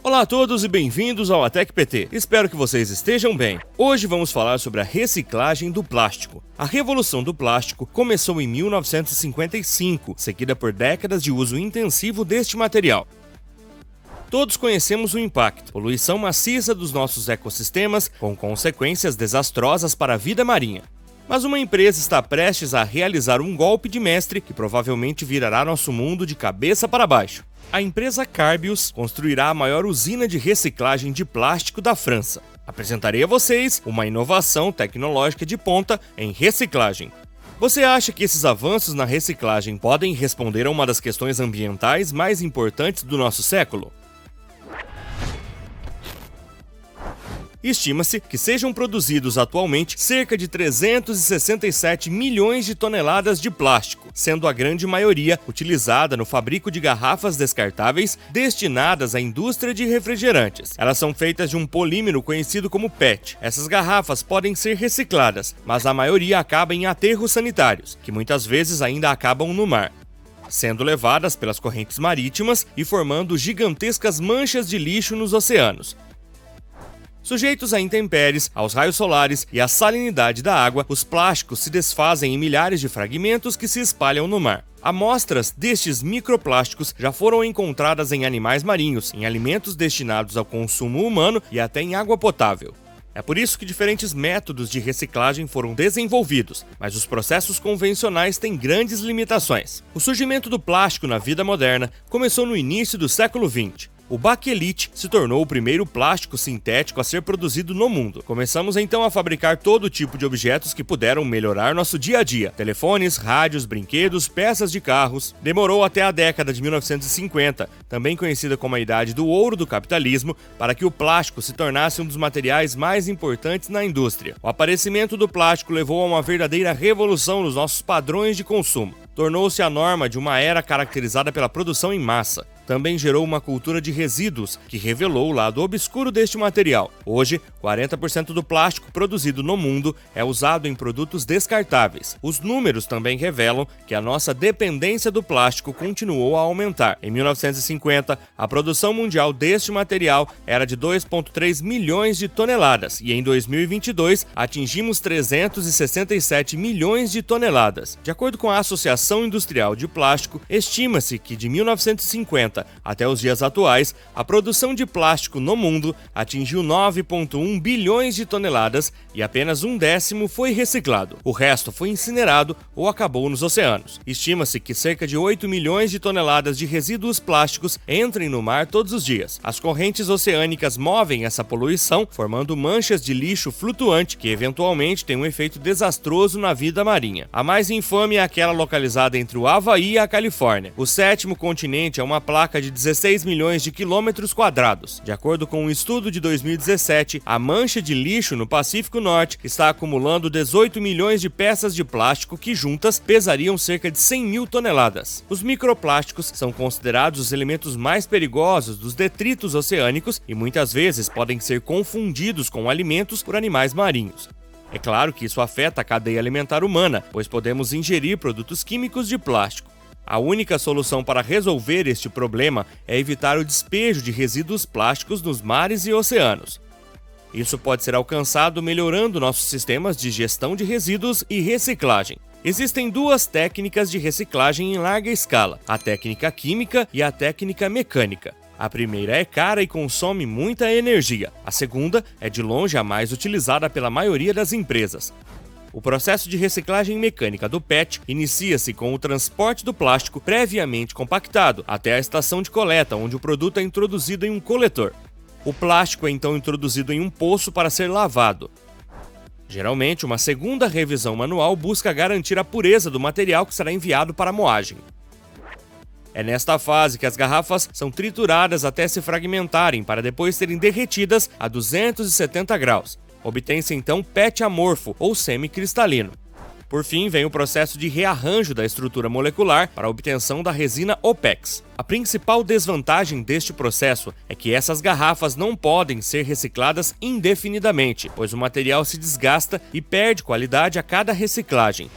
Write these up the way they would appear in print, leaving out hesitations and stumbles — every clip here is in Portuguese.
Olá a todos e bem-vindos ao Atec PT. Espero que vocês estejam bem. Hoje vamos falar sobre a reciclagem do plástico. A revolução do plástico começou em 1955, seguida por décadas de uso intensivo deste material. Todos conhecemos o impacto, poluição maciça dos nossos ecossistemas, com consequências desastrosas para a vida marinha. Mas uma empresa está prestes a realizar um golpe de mestre que provavelmente virará nosso mundo de cabeça para baixo. A empresa Carbios construirá a maior usina de reciclagem de plástico da França. Apresentarei a vocês uma inovação tecnológica de ponta em reciclagem. Você acha que esses avanços na reciclagem podem responder a uma das questões ambientais mais importantes do nosso século? Estima-se que sejam produzidos atualmente cerca de 367 milhões de toneladas de plástico, sendo a grande maioria utilizada no fabrico de garrafas descartáveis destinadas à indústria de refrigerantes. Elas são feitas de um polímero conhecido como PET. Essas garrafas podem ser recicladas, mas a maioria acaba em aterros sanitários, que muitas vezes ainda acabam no mar, sendo levadas pelas correntes marítimas e formando gigantescas manchas de lixo nos oceanos. Sujeitos a intempéries, aos raios solares e à salinidade da água, os plásticos se desfazem em milhares de fragmentos que se espalham no mar. Amostras destes microplásticos já foram encontradas em animais marinhos, em alimentos destinados ao consumo humano e até em água potável. É por isso que diferentes métodos de reciclagem foram desenvolvidos, mas os processos convencionais têm grandes limitações. O surgimento do plástico na vida moderna começou no início do século XX. O baquelite se tornou o primeiro plástico sintético a ser produzido no mundo. Começamos então a fabricar todo tipo de objetos que puderam melhorar nosso dia a dia. Telefones, rádios, brinquedos, peças de carros. Demorou até a década de 1950, também conhecida como a idade do ouro do capitalismo, para que o plástico se tornasse um dos materiais mais importantes na indústria. O aparecimento do plástico levou a uma verdadeira revolução nos nossos padrões de consumo. Tornou-se a norma de uma era caracterizada pela produção em massa. Também gerou uma cultura de resíduos, que revelou o lado obscuro deste material. Hoje, 40% do plástico produzido no mundo é usado em produtos descartáveis. Os números também revelam que a nossa dependência do plástico continuou a aumentar. Em 1950, a produção mundial deste material era de 2,3 milhões de toneladas e em 2022 atingimos 367 milhões de toneladas. De acordo com a Associação Industrial de Plástico, estima-se que de 1950 até os dias atuais, a produção de plástico no mundo atingiu 9,1 bilhões de toneladas e apenas 1/10 foi reciclado. O resto foi incinerado ou acabou nos oceanos. Estima-se que cerca de 8 milhões de toneladas de resíduos plásticos entrem no mar todos os dias. As correntes oceânicas movem essa poluição, formando manchas de lixo flutuante que eventualmente tem um efeito desastroso na vida marinha. A mais infame é aquela localizada entre o Havaí e a Califórnia. O sétimo continente é uma placa de 16 milhões de quilômetros quadrados. De acordo com um estudo de 2017, a mancha de lixo no Pacífico Norte está acumulando 18 milhões de peças de plástico que juntas pesariam cerca de 100 mil toneladas. Os microplásticos são considerados os elementos mais perigosos dos detritos oceânicos e muitas vezes podem ser confundidos com alimentos por animais marinhos. É claro que isso afeta a cadeia alimentar humana, pois podemos ingerir produtos químicos de plástico. A única solução para resolver este problema é evitar o despejo de resíduos plásticos nos mares e oceanos. Isso pode ser alcançado melhorando nossos sistemas de gestão de resíduos e reciclagem. Existem duas técnicas de reciclagem em larga escala, a técnica química e a técnica mecânica. A primeira é cara e consome muita energia. A segunda é de longe a mais utilizada pela maioria das empresas. O processo de reciclagem mecânica do PET inicia-se com o transporte do plástico previamente compactado até a estação de coleta, onde o produto é introduzido em um coletor. O plástico é então introduzido em um poço para ser lavado. Geralmente, uma segunda revisão manual busca garantir a pureza do material que será enviado para a moagem. É nesta fase que as garrafas são trituradas até se fragmentarem para depois serem derretidas a 270 graus. Obtém-se então PET amorfo ou semicristalino. Por fim, vem o processo de rearranjo da estrutura molecular para a obtenção da resina OPEX. A principal desvantagem deste processo é que essas garrafas não podem ser recicladas indefinidamente, pois o material se desgasta e perde qualidade a cada reciclagem.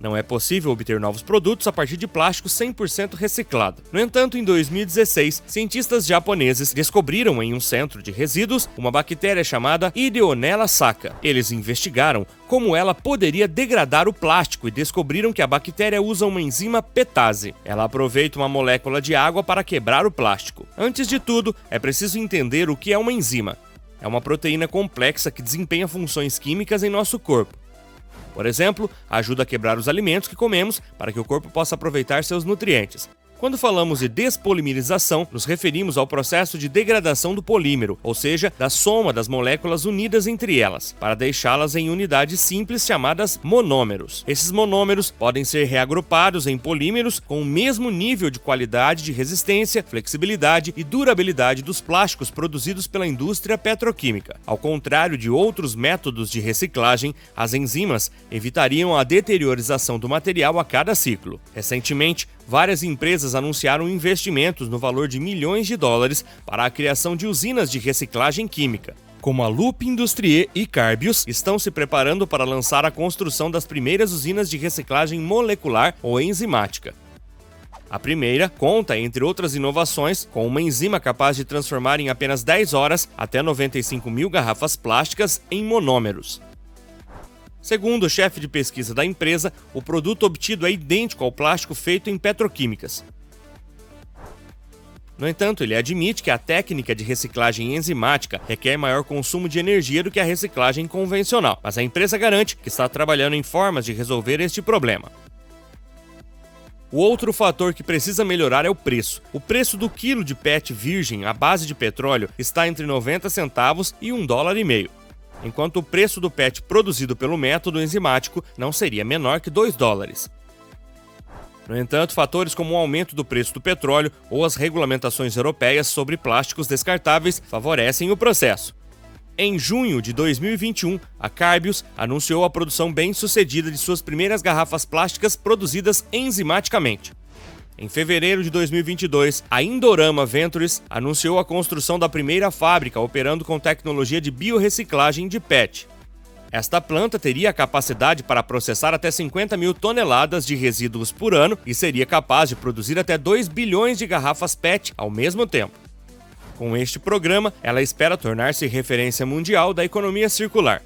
Não é possível obter novos produtos a partir de plástico 100% reciclado. No entanto, em 2016, cientistas japoneses descobriram em um centro de resíduos uma bactéria chamada Ideonella sacca. Eles investigaram como ela poderia degradar o plástico e descobriram que a bactéria usa uma enzima PETase. Ela aproveita uma molécula de água para quebrar o plástico. Antes de tudo, é preciso entender o que é uma enzima. É uma proteína complexa que desempenha funções químicas em nosso corpo. Por exemplo, ajuda a quebrar os alimentos que comemos para que o corpo possa aproveitar seus nutrientes. Quando falamos de despolimerização, nos referimos ao processo de degradação do polímero, ou seja, da soma das moléculas unidas entre elas, para deixá-las em unidades simples chamadas monômeros. Esses monômeros podem ser reagrupados em polímeros com o mesmo nível de qualidade de resistência, flexibilidade e durabilidade dos plásticos produzidos pela indústria petroquímica. Ao contrário de outros métodos de reciclagem, as enzimas evitariam a deteriorização do material a cada ciclo. Recentemente, várias empresas anunciaram investimentos no valor de milhões de dólares para a criação de usinas de reciclagem química. Como a Loop Industrie e Carbios, estão se preparando para lançar a construção das primeiras usinas de reciclagem molecular ou enzimática. A primeira conta, entre outras inovações, com uma enzima capaz de transformar em apenas 10 horas até 95 mil garrafas plásticas em monômeros. Segundo o chefe de pesquisa da empresa, o produto obtido é idêntico ao plástico feito em petroquímicas. No entanto, ele admite que a técnica de reciclagem enzimática requer maior consumo de energia do que a reciclagem convencional, mas a empresa garante que está trabalhando em formas de resolver este problema. O outro fator que precisa melhorar é o preço. O preço do quilo de PET virgem à base de petróleo está entre 90 centavos e $1,50. Enquanto o preço do PET produzido pelo método enzimático não seria menor que $2. No entanto, fatores como o aumento do preço do petróleo ou as regulamentações europeias sobre plásticos descartáveis favorecem o processo. Em junho de 2021, a Carbios anunciou a produção bem-sucedida de suas primeiras garrafas plásticas produzidas enzimaticamente. Em fevereiro de 2022, a Indorama Ventures anunciou a construção da primeira fábrica operando com tecnologia de biorreciclagem de PET. Esta planta teria a capacidade para processar até 50 mil toneladas de resíduos por ano e seria capaz de produzir até 2 bilhões de garrafas PET ao mesmo tempo. Com este programa, ela espera tornar-se referência mundial da economia circular.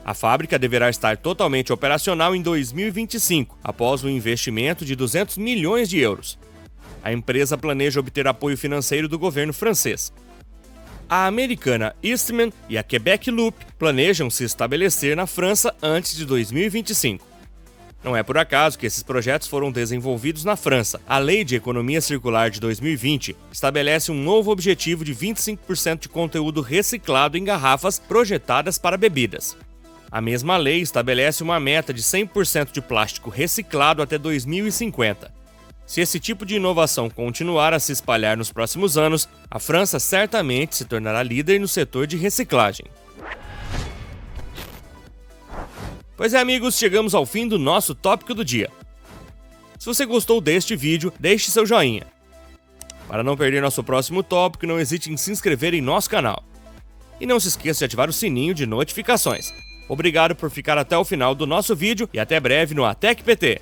A fábrica deverá estar totalmente operacional em 2025, após um investimento de 200 milhões de euros. A empresa planeja obter apoio financeiro do governo francês. A americana Eastman e a Quebec Loop planejam se estabelecer na França antes de 2025. Não é por acaso que esses projetos foram desenvolvidos na França. A Lei de Economia Circular de 2020 estabelece um novo objetivo de 25% de conteúdo reciclado em garrafas projetadas para bebidas. A mesma lei estabelece uma meta de 100% de plástico reciclado até 2050. Se esse tipo de inovação continuar a se espalhar nos próximos anos, a França certamente se tornará líder no setor de reciclagem. Pois é, amigos, chegamos ao fim do nosso tópico do dia. Se você gostou deste vídeo, deixe seu joinha. Para não perder nosso próximo tópico, não hesite em se inscrever em nosso canal. E não se esqueça de ativar o sininho de notificações. Obrigado por ficar até o final do nosso vídeo e até breve no ATEC PT.